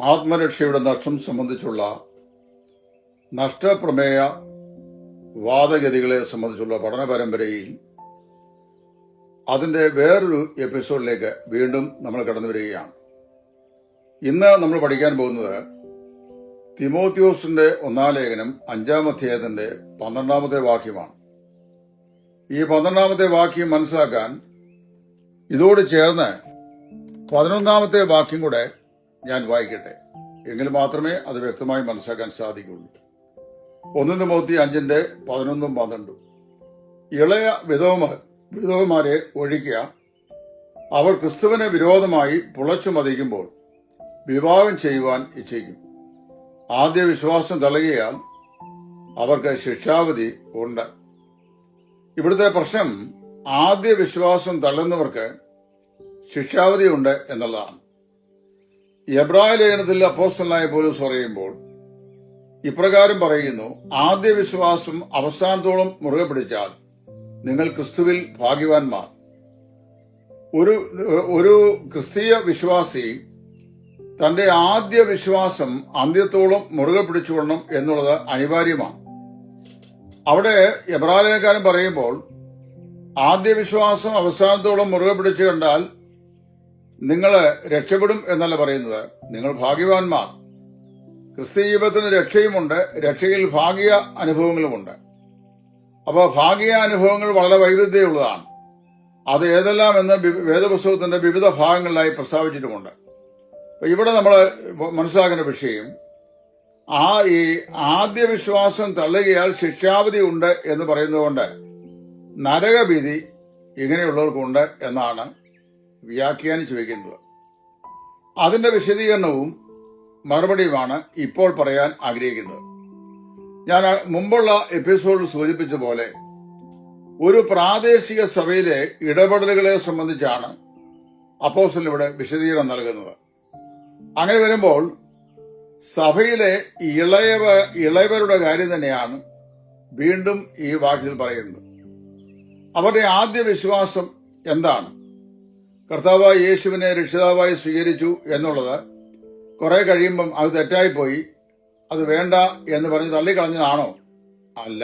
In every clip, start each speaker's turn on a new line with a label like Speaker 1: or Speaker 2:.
Speaker 1: ആത്മരക്ഷയുടെ നഷ്ടം സംബന്ധിച്ചുള്ള നഷ്ടപ്രമേയ വാദഗതികളെ സംബന്ധിച്ചുള്ള പഠന പരമ്പരയിൽ അതിന്റെ വേറൊരു എപ്പിസോഡിലേക്ക് വീണ്ടും നമ്മൾ കടന്നു വരികയാണ്. ഇന്ന് നമ്മൾ പഠിക്കാൻ പോകുന്നത് തിമോത്തിയോസിന്റെ 1-ാം ലേഖനം 5-ാം അധ്യായത്തിന്റെ 12-ാമത്തെ വാക്യമാണ്. ഈ 12-ാമത്തെ വാക്യം മനസ്സിലാക്കാൻ ഇതോട് ചേർന്ന് 11-ാമത്തെ വാക്യം കൂടെ ഞാൻ വായിക്കട്ടെ. എങ്കിൽ മാത്രമേ അത് വ്യക്തമായി മനസ്സിലാക്കാൻ സാധിക്കുള്ളൂ. 1 തിമോത്തി 5:11-12. ഇളയ വിധവമാരെ ഒഴിക്കുക. അവർ ക്രിസ്തുവിന് വിരോധമായി പുളച്ചു മതിക്കുമ്പോൾ വിവാഹം ചെയ്യുവാൻ ഇച്ഛിക്കും. ആദ്യ വിശ്വാസം തള്ളുകയാൽ അവർക്ക് ശിക്ഷാവിധി ഉണ്ട്. ഇവിടുത്തെ പ്രശ്നം ആദ്യ വിശ്വാസം തള്ളുന്നവർക്ക് ശിക്ഷാവിധി ഉണ്ട് എന്നുള്ളതാണ്. എബ്രായ ലേഖനത്തിൽ അപ്പോസ്തലനായ പൗലോസ് പറയുമ്പോൾ ഇപ്രകാരം പറയുന്നു: ആദ്യ വിശ്വാസം അവസാനത്തോളം മുറുകെ പിടിച്ചാൽ നിങ്ങൾ ക്രിസ്തുവിൽ ഭാഗ്യവാന്മാർ. ഒരു ക്രിസ്തീയ വിശ്വാസി തന്റെ ആദ്യ വിശ്വാസം അന്ത്യത്തോളം മുറുകെ പിടിച്ചുകൊള്ളണം എന്നുള്ളത് അനിവാര്യമാണ്. അവിടെ എബ്രായ ലേഖനക്കാരൻ പറയുമ്പോൾ ആദ്യ വിശ്വാസം അവസാനത്തോളം മുറുകെ പിടിച്ചു കണ്ടാൽ നിങ്ങൾ രക്ഷപ്പെടും എന്നല്ല പറയുന്നത്, നിങ്ങൾ ഭാഗ്യവാന്മാർ. ക്രിസ്തീയ ജീവിതത്തിന് രക്ഷയുമുണ്ട്, രക്ഷയിൽ ഭാഗ്യ അനുഭവങ്ങളുമുണ്ട്. അപ്പോൾ ഭാഗ്യ അനുഭവങ്ങൾ വളരെ വൈവിധ്യമുള്ളതാണ്. അത് ഏതെല്ലാം എന്ന് വേദപുസ്തകത്തിന്റെ വിവിധ ഭാഗങ്ങളിലായി പ്രസ്താവിച്ചിട്ടുമുണ്ട്. ഇവിടെ നമ്മൾ മനസ്സിലാക്കേണ്ട വിഷയം ഈ ആദ്യ വിശ്വാസം തള്ളുകയാൽ ശിക്ഷാവിധി ഉണ്ട് എന്ന് പറയുന്നതുകൊണ്ട് നരകഭീതി ഇങ്ങനെയുള്ളവർക്കുണ്ട് എന്നാണ് വ്യാഖ്യാനിച്ചു വയ്ക്കുന്നത്. അതിന്റെ വിശദീകരണവും മറുപടിയുമാണ് ഇപ്പോൾ പറയാൻ ആഗ്രഹിക്കുന്നത്. ഞാൻ മുമ്പുള്ള എപ്പിസോഡിൽ സൂചിപ്പിച്ച പോലെ ഒരു പ്രാദേശിക സഭയിലെ ഇടപെടലുകളെ സംബന്ധിച്ചാണ് അപ്പോസ്തലൻ ഇവിടെ വിശദീകരണം നൽകുന്നത്. അങ്ങനെ വരുമ്പോൾ സഭയിലെ ഇളയവരുടെ കാര്യം തന്നെയാണ് വീണ്ടും ഈ വാക്യത്തിൽ പറയുന്നത്. അവരുടെ ആദ്യ വിശ്വാസം എന്താണ്? കർത്താവായ യേശുവിനെ രക്ഷിതാവായി സ്വീകരിച്ചു എന്നുള്ളത് കുറെ കഴിയുമ്പം അത് തെറ്റായിപ്പോയി, അത് വേണ്ട എന്ന് പറഞ്ഞ് തള്ളിക്കളഞ്ഞതാണോ? അല്ല.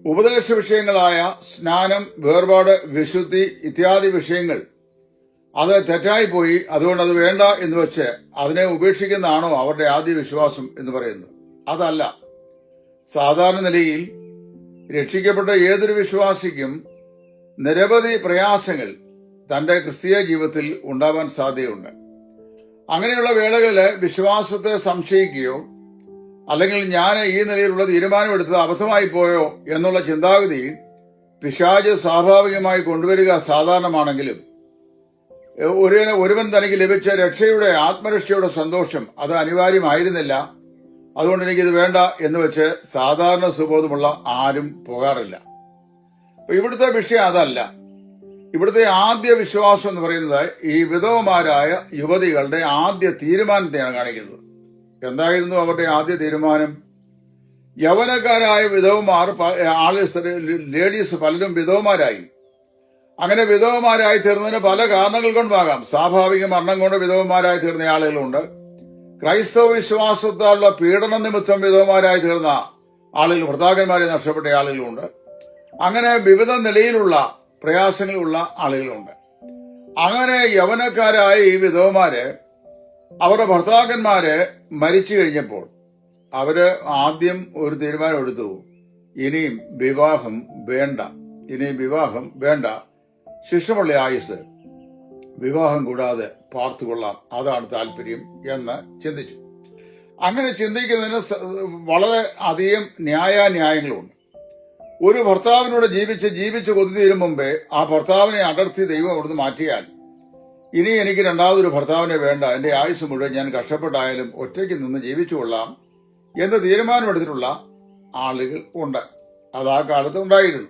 Speaker 1: ഉപദേശ വിഷയങ്ങളായ സ്നാനം, വേർപാട്, വിശുദ്ധി ഇത്യാദി വിഷയങ്ങൾ അത് തെറ്റായിപ്പോയി, അതുകൊണ്ട് അത് വേണ്ട എന്ന് വെച്ച് അതിനെ ഉപേക്ഷിക്കുന്നതാണോ അവരുടെ ആദ്യ വിശ്വാസം എന്ന് പറയുന്നത്? അതല്ല. സാധാരണ നിലയിൽ രക്ഷിക്കപ്പെട്ട ഏതൊരു വിശ്വാസിക്കും നിരവധി പ്രയാസങ്ങൾ തന്റെ ക്രിസ്തീയ ജീവിതത്തിൽ ഉണ്ടാവാൻ സാധ്യതയുണ്ട്. അങ്ങനെയുള്ള വേളകളിൽ വിശ്വാസത്തെ സംശയിക്കുകയോ അല്ലെങ്കിൽ ഞാൻ ഈ നിലയിലുള്ള തീരുമാനമെടുത്തത് അബദ്ധമായി പോയോ എന്നുള്ള ചിന്താഗതി പിശാച് സ്വാഭാവികമായി കൊണ്ടുവരിക സാധാരണമാണെങ്കിലും ഒരുവൻ തനിക്ക് ലഭിച്ച രക്ഷയുടെ ആത്മരക്ഷയുടെ സന്തോഷം അത് അനിവാര്യമായിരുന്നില്ല, അതുകൊണ്ട് എനിക്കിത് വേണ്ട എന്ന് വെച്ച് സാധാരണ സുബോധമുള്ള ആരും പോകാറില്ല. ഇവിടുത്തെ വിഷയം അതല്ല. ഇവിടുത്തെ ആദ്യ വിശ്വാസം എന്ന് പറയുന്നത് ഈ വിധവമാരായ യുവതികളുടെ ആദ്യ തീരുമാനത്തെയാണ് കാണിക്കുന്നത്. എന്തായിരുന്നു അവരുടെ ആദ്യ തീരുമാനം? യൗവനക്കാരായ വിധവമാർ, ലേഡീസ് പലരും വിധവമാരായി. അങ്ങനെ വിധവമാരായി തീർന്നതിന് പല കാരണങ്ങൾ കൊണ്ടുമാകാം. സ്വാഭാവിക മരണം കൊണ്ട് വിധവമാരായി തീർന്ന ആളുകളുണ്ട്. ക്രൈസ്തവ വിശ്വാസത്താലുള്ള പീഡന നിമിത്തം വിധവമാരായി തീർന്ന ആളുകൾ, ഭർത്താക്കന്മാരെ നഷ്ടപ്പെട്ട ആളുകളുണ്ട്. അങ്ങനെ വിവിധ നിലയിലുള്ള പ്രയാസങ്ങളുള്ള ആളുകളുണ്ട്. അങ്ങനെ യൗവനക്കാരായ ഈ വിധവമാര് അവരുടെ ഭർത്താക്കന്മാര് മരിച്ചു കഴിഞ്ഞപ്പോൾ അവര് ആദ്യം ഒരു തീരുമാനം എടുത്തു: ഇനിയും വിവാഹം വേണ്ട, ശിഷ്ടമുള്ള ആയുസ്, വിവാഹം കൂടാതെ പാർത്തുകൊള്ളാം, അതാണ് താല്പര്യം എന്ന് ചിന്തിച്ചു. അങ്ങനെ ചിന്തിക്കുന്നതിന് വളരെ അധികം ന്യായങ്ങളുണ്ട്. ഒരു ഭർത്താവിനോട് ജീവിച്ച് കൊതി തീരും മുമ്പേ ആ ഭർത്താവിനെ അടർത്തി ദൈവം അവിടുന്ന് മാറ്റിയാൽ ഇനി എനിക്ക് രണ്ടാമതൊരു ഭർത്താവിനെ വേണ്ട, എന്റെ ആയുസ് മുഴുവൻ ഞാൻ കഷ്ടപ്പെട്ടായാലും ഒറ്റയ്ക്ക് നിന്ന് ജീവിച്ചു കൊള്ളാം എന്ന് തീരുമാനമെടുത്തിട്ടുള്ള ആളുകൾ ഉണ്ട്. അത് ആ കാലത്ത് ഉണ്ടായിരുന്നു.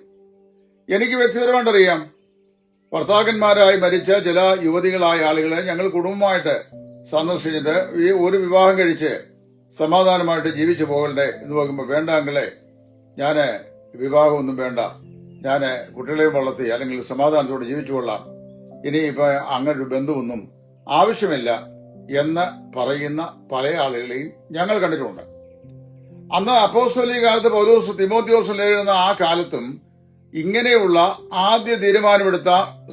Speaker 1: എനിക്ക് വ്യക്തിപരമായിട്ടറിയാം, ഭർത്താക്കന്മാരായി മരിച്ച ചില യുവതികളായ ആളുകളെ ഞങ്ങൾ കുടുംബമായിട്ട് സന്ദർശിച്ചിട്ട് ഈ ഒരു വിവാഹം കഴിച്ച് സമാധാനമായിട്ട് ജീവിച്ചു പോകണ്ടേ എന്ന് നോക്കുമ്പോൾ, വേണ്ട അങ്ങളെ, ഞാന് വിവാഹമൊന്നും വേണ്ട, ഞാന് കുട്ടികളെയും വളർത്തി അല്ലെങ്കിൽ സമാധാനത്തോടെ ജീവിച്ചു കൊള്ളാം, ഇനി ഇപ്പൊ അങ്ങനൊരു ബന്ധുവൊന്നും ആവശ്യമില്ല എന്ന് പറയുന്ന പല ആളുകളെയും ഞങ്ങൾ കണ്ടിട്ടുണ്ട്. അന്ന് അപ്പോസ്തലിക കാലത്ത് പൗലോസ് തിമോഥെയോസിൽ എഴുതുന്ന ആ കാലത്തും ഇങ്ങനെയുള്ള ആദ്യ തീരുമാനമെടുത്ത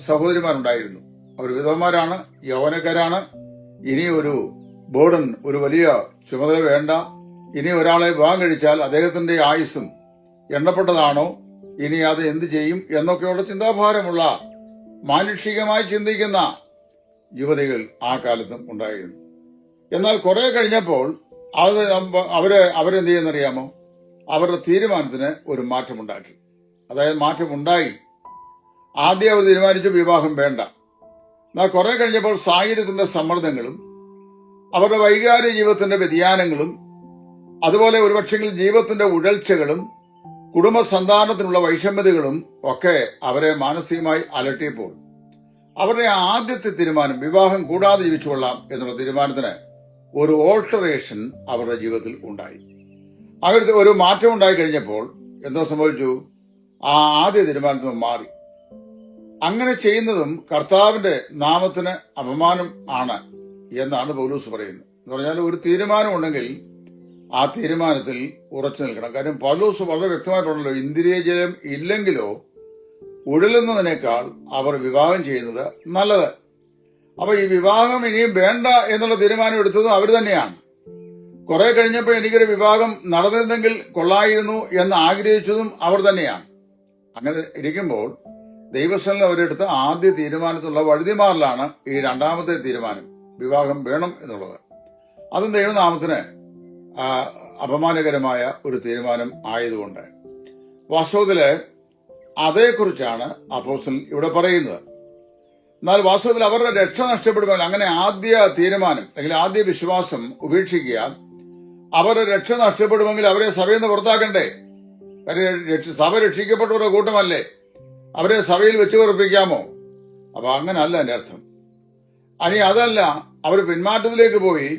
Speaker 1: സഹോദരിമാരുണ്ടായിരുന്നു. അവർ വിധവന്മാരാണ്, യൗവനക്കാരാണ്. ഇനി ഒരു ബോർഡൻ, ഒരു വലിയ ചുമതല വേണ്ട. ഇനി ഒരാളെ വിവാഹം കഴിച്ചാൽ അദ്ദേഹത്തിന്റെ ആയുസ്സും എണ്ണപ്പെട്ടതാണോ, ഇനി അത് എന്ത് ചെയ്യും എന്നൊക്കെയുള്ള ചിന്താഭാരമുള്ള, മാനുഷികമായി ചിന്തിക്കുന്ന യുവതികൾ ആ കാലത്തും ഉണ്ടായിരുന്നു. എന്നാൽ കുറെ കഴിഞ്ഞപ്പോൾ അത് അവരെന്ത് ചെയ്യുന്നറിയാമോ? അവരുടെ തീരുമാനത്തിന് ഒരു മാറ്റമുണ്ടാക്കി. അതായത് മാറ്റമുണ്ടായി. ആദ്യം അവർ തീരുമാനിച്ചു വിവാഹം വേണ്ട. എന്നാൽ കുറെ കഴിഞ്ഞപ്പോൾ സാഹചര്യത്തിന്റെ സമ്മർദ്ദങ്ങളും അവരുടെ വൈകാരിക ജീവിതത്തിന്റെ വ്യതിയാനങ്ങളും അതുപോലെ ഒരുപക്ഷെങ്കിൽ ജീവിതത്തിന്റെ ഉഴൽച്ചകളും കുടുംബ സന്താനത്തിനുള്ള വൈഷമ്യതകളും ഒക്കെ അവരെ മാനസികമായി അലട്ടിയപ്പോൾ അവരുടെ ആദ്യത്തെ തീരുമാനം വിവാഹം കൂടാതെ ജീവിച്ചുകൊള്ളാം എന്നുള്ള തീരുമാനത്തിന് ഒരു ഓൾട്ടറേഷൻ അവരുടെ ജീവിതത്തിൽ ഉണ്ടായി. അവർക്ക് ഒരു മാറ്റം ഉണ്ടായി കഴിഞ്ഞപ്പോൾ എന്തോ സംഭവിച്ചു? ആ ആദ്യ തീരുമാനത്തിൽ മാറി. അങ്ങനെ ചെയ്യുന്നതും കർത്താവിന്റെ നാമത്തിന് അപമാനം ആണ് എന്നാണ് പൗലോസ് പറയുന്നത്. എന്ന് പറഞ്ഞാൽ ഒരു തീരുമാനം ഉണ്ടെങ്കിൽ ആ തീരുമാനത്തിൽ ഉറച്ചു നിൽക്കണം. കാര്യം പൗലോസ് വളരെ വ്യക്തമായിട്ടുണ്ടല്ലോ, ഇന്ദ്രിയ ജയം ഇല്ലെങ്കിലോ ഉഴലുന്നതിനേക്കാൾ അവർ വിവാഹം ചെയ്യുന്നത് നല്ലത്. അപ്പൊ ഈ വിവാഹം ഇനിയും വേണ്ട എന്നുള്ള തീരുമാനം എടുത്തതും അവർ തന്നെയാണ്. കുറെ കഴിഞ്ഞപ്പോൾ എനിക്കൊരു വിവാഹം നടന്നിരുന്നെങ്കിൽ കൊള്ളായിരുന്നു എന്ന് ആഗ്രഹിച്ചതും അവർ തന്നെയാണ്. അങ്ങനെ ഇരിക്കുമ്പോൾ ദൈവസ്ഥലിൽ അവരെടുത്ത ആദ്യ തീരുമാനത്തിലുള്ള വഴുതിമാറിലാണ് ഈ രണ്ടാമത്തെ തീരുമാനം, വിവാഹം വേണം എന്നുള്ളത്. അതും ദൈവനാമത്തിന് അപമാനകരമായ ഒരു തീരുമാനം ആയതുകൊണ്ട് വാസ്തവത്തില് അതേക്കുറിച്ചാണ് അപ്പോസ്തലൻ ഇവിടെ പറയുന്നത്. എന്നാൽ വാസ്തവത്തിൽ അവരുടെ രക്ഷ നഷ്ടപ്പെടുമ്പോൾ അങ്ങനെ ആദ്യ തീരുമാനം അല്ലെങ്കിൽ ആദ്യ വിശ്വാസം ഉപേക്ഷിക്കുക, അവരുടെ രക്ഷ നഷ്ടപ്പെടുമെങ്കിൽ അവരെ സഭയിൽ നിന്ന് പുറത്താക്കണ്ടേ? സഭ രക്ഷിക്കപ്പെട്ടവരുടെ കൂട്ടമല്ലേ, അവരെ സഭയിൽ വെച്ച് ഉറപ്പിക്കാമോ? അപ്പൊ അങ്ങനല്ല എന്റെ അർത്ഥം. അനി അതല്ല, അവർ പിന്മാറ്റത്തിലേക്ക് പോയി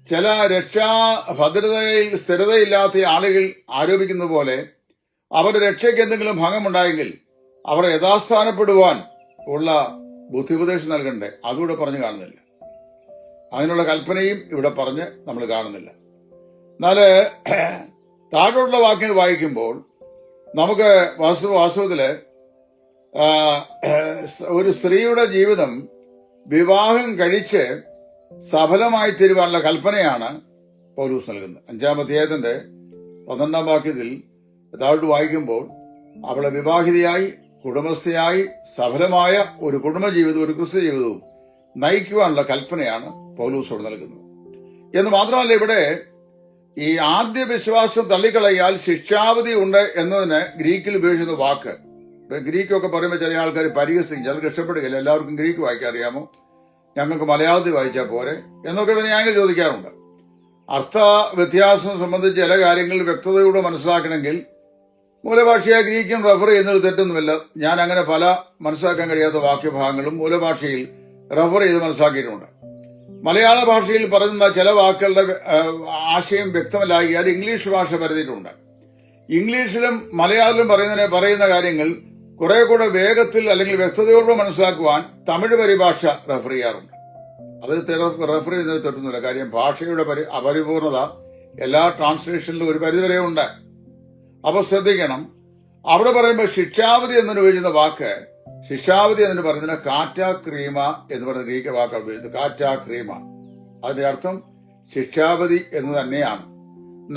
Speaker 1: ചില രക്ഷാ ഭദ്രതയിൽ സ്ഥിരതയില്ലാത്ത ആളുകൾ ആരോപിക്കുന്ന പോലെ അവരുടെ രക്ഷയ്ക്ക് എന്തെങ്കിലും ഭംഗമുണ്ടായെങ്കിൽ അവർ യഥാസ്ഥാനപ്പെടുവാൻ ഉള്ള ബുദ്ധിപദേശം നൽകണ്ടേ? അതുകൂടെ പറഞ്ഞു കാണുന്നില്ല. അതിനുള്ള കൽപ്പനയും ഇവിടെ പറഞ്ഞ് നമ്മൾ കാണുന്നില്ല. എന്നാല് താഴോട്ടുള്ള വാക്യങ്ങൾ വായിക്കുമ്പോൾ നമുക്ക് വാസ്തവത്തില് ഒരു സ്ത്രീയുടെ ജീവിതം വിവാഹം കഴിച്ച് സഫലമായി തീരുവാനുള്ള കൽപ്പനയാണ് പൗലോസ് നൽകുന്നത്. 5-ാം അധ്യായത്തിന്റെ 12-ാം വാക്യത്തിൽ താഴോട്ട് വായിക്കുമ്പോൾ അവളെ വിവാഹിതയായി കുടുംബസ്ഥയായി സഫലമായ ഒരു കുടുംബജീവിതവും ഒരു ക്രിസ്തു ജീവിതവും നയിക്കുവാനുള്ള കൽപ്പനയാണ് പൗലോസോട് നൽകുന്നത്. എന്ന് മാത്രമല്ല, ഇവിടെ ഈ ആദ്യ വിശ്വാസം തള്ളിക്കളയാൽ ശിക്ഷാവധി ഉണ്ട് എന്നതിന് ഗ്രീക്കിൽ ഉപയോഗിക്കുന്ന വാക്ക്, ഗ്രീക്കൊക്കെ പറയുമ്പോൾ ചില ആൾക്കാർ പരിഹസിക്കും, ചിലർക്ക് ഇഷ്ടപ്പെടുകയില്ല. എല്ലാവർക്കും ഗ്രീക്ക് വായിക്കാൻ അറിയാമോ? ഞങ്ങൾക്ക് മലയാളത്തിൽ വായിച്ചാൽ പോരെ എന്നൊക്കെ ന്യായങ്ങൾ ചോദിക്കാറുണ്ട്. അർത്ഥ വ്യത്യാസം സംബന്ധിച്ച് ചില കാര്യങ്ങൾ വ്യക്തതയോടെ മനസ്സിലാക്കണമെങ്കിൽ മൂലഭാഷയായ ഗ്രീക്കും റെഫർ ചെയ്യുന്നത് തെറ്റൊന്നുമില്ല. ഞാൻ അങ്ങനെ പല മനസ്സിലാക്കാൻ കഴിയാത്ത വാക്യഭാഗങ്ങളും മൂലഭാഷയിൽ റെഫർ ചെയ്ത് മനസ്സിലാക്കിയിട്ടുണ്ട്. മലയാള ഭാഷയിൽ പറയുന്ന ചില വാക്കുകളുടെ ആശയം വ്യക്തമല്ലാകിയാൽ ഇംഗ്ലീഷ് ഭാഷ പരതിയിട്ടുണ്ട്. ഇംഗ്ലീഷിലും മലയാളത്തിലും പറയുന്ന കാര്യങ്ങൾ കുറെ കൂടെ വേഗത്തിൽ അല്ലെങ്കിൽ വ്യക്തതയോടെ മനസ്സിലാക്കുവാൻ തമിഴ് പരിഭാഷ റെഫർ ചെയ്യാറുണ്ട്. അതിൽ റെഫർ ചെയ്യുന്നത് തെറ്റൊന്നുമില്ല. കാര്യം ഭാഷയുടെ അപരിപൂർണത എല്ലാ ട്രാൻസ്ലേഷനിലും ഒരു പരിധിവരെ ഉണ്ട്. അപ്പൊ ശ്രദ്ധിക്കണം, അവിടെ പറയുമ്പോൾ ശിക്ഷാവധി എന്നതിന് ഉപയോഗിക്കുന്ന വാക്ക്, ശിക്ഷാവധി എന്നതിന് പറയുന്നത് കാറ്റാ ക്രീമ എന്ന് പറയുന്ന ഗ്രീക്ക് വാക്കാണ് ഉപയോഗിക്കുന്നത്. കാറ്റാ ക്രീമ, അതിന്റെ അർത്ഥം ശിക്ഷാവധി എന്ന് തന്നെയാണ്,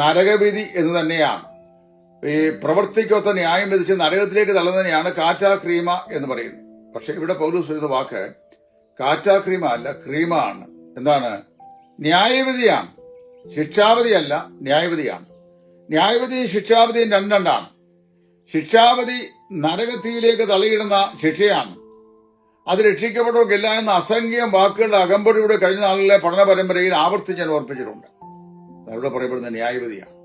Speaker 1: നരകവിധി എന്ന് തന്നെയാണ്. ഈ പ്രവൃത്തിക്കൊത്ത ന്യായം വിധിച്ച് നരകത്തിലേക്ക് തള്ളുന്നതിനെയാണ് കാറ്റാ ക്രീമ എന്ന് പറയുന്നത്. പക്ഷെ ഇവിടെ പൗലോസ് പറയുന്ന വാക്ക് കാറ്റാ ക്രീമ അല്ല, ക്രീമ ആണ്. എന്താണ്? ന്യായവിധിയാണ്. ശിക്ഷാവധിയല്ല, ന്യായവിധിയാണ്. ന്യായവിധിയും ശിക്ഷാവധിയും രണ്ടാണ്. ശിക്ഷാവധി നരകത്തിയിലേക്ക് തള്ളിയിടുന്ന ശിക്ഷയാണ്. അത് രക്ഷിക്കപ്പെട്ടവർക്കില്ല എന്ന അസംഖ്യം വാക്കുകളുടെ അകമ്പടിയുടെ കഴിഞ്ഞ നാളിലെ പഠന പരമ്പരയിൽ ആവർത്തിച്ച് ഞാൻ ഓർപ്പിച്ചിട്ടുണ്ട്. അവിടെ പറയപ്പെടുന്ന ന്യായവിധിയാണ്.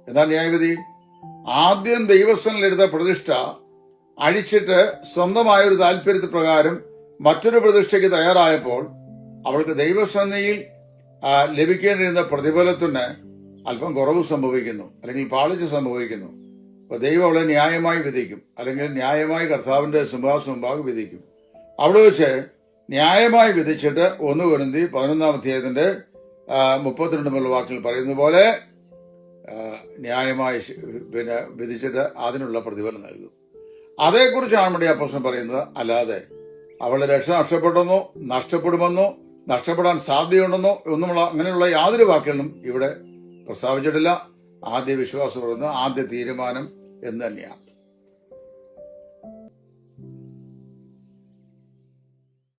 Speaker 1: എന്താണ് ന്യായവിധി? ആദ്യം ദൈവസ്ഥനിലെടുത്ത പ്രതിഷ്ഠ അഴിച്ചിട്ട് സ്വന്തമായ ഒരു താല്പര്യത്തിൽ പ്രകാരം മറ്റൊരു പ്രതിഷ്ഠയ്ക്ക് തയ്യാറായപ്പോൾ അവൾക്ക് ദൈവസന്നിധിയിൽ ലഭിക്കേണ്ടിരുന്ന പ്രതിഫലത്തിന് അല്പം കുറവ് സംഭവിക്കുന്നു, അല്ലെങ്കിൽ പാളിച്ച് സംഭവിക്കുന്നു. അപ്പൊ ദൈവം അവളെ ന്യായമായി വിധിക്കും, അല്ലെങ്കിൽ ന്യായമായി കർത്താവിന്റെ സിംഹാസനം മുമ്പാകെ വിധിക്കും. അവിടെ വെച്ച് ന്യായമായി വിധിച്ചിട്ട് 1 കൊരിന്ത്യർ 11 അധ്യായത്തിന്റെ 32 മുതലുള്ള വാക്കിൽ പറയുന്ന പോലെ ന്യായമായി വിധിച്ചിട്ട് അതിനുള്ള പ്രതിഫലം നൽകും. അതേക്കുറിച്ചാണ് നമ്മുടെ അപ്പോസ്തലൻ പറയുന്നത്. അല്ലാതെ അവളുടെ രക്ഷ നഷ്ടപ്പെടുമെന്നോ നഷ്ടപ്പെടാൻ സാധ്യതയുണ്ടെന്നോ ഒന്നുമുള്ള അങ്ങനെയുള്ള യാതൊരു വാക്കുകളും ഇവിടെ പ്രസ്താവിച്ചിട്ടില്ല. ആദ്യ വിശ്വാസം പറയുന്നത് ആദ്യ തീരുമാനം എന്ന് തന്നെയാണ്.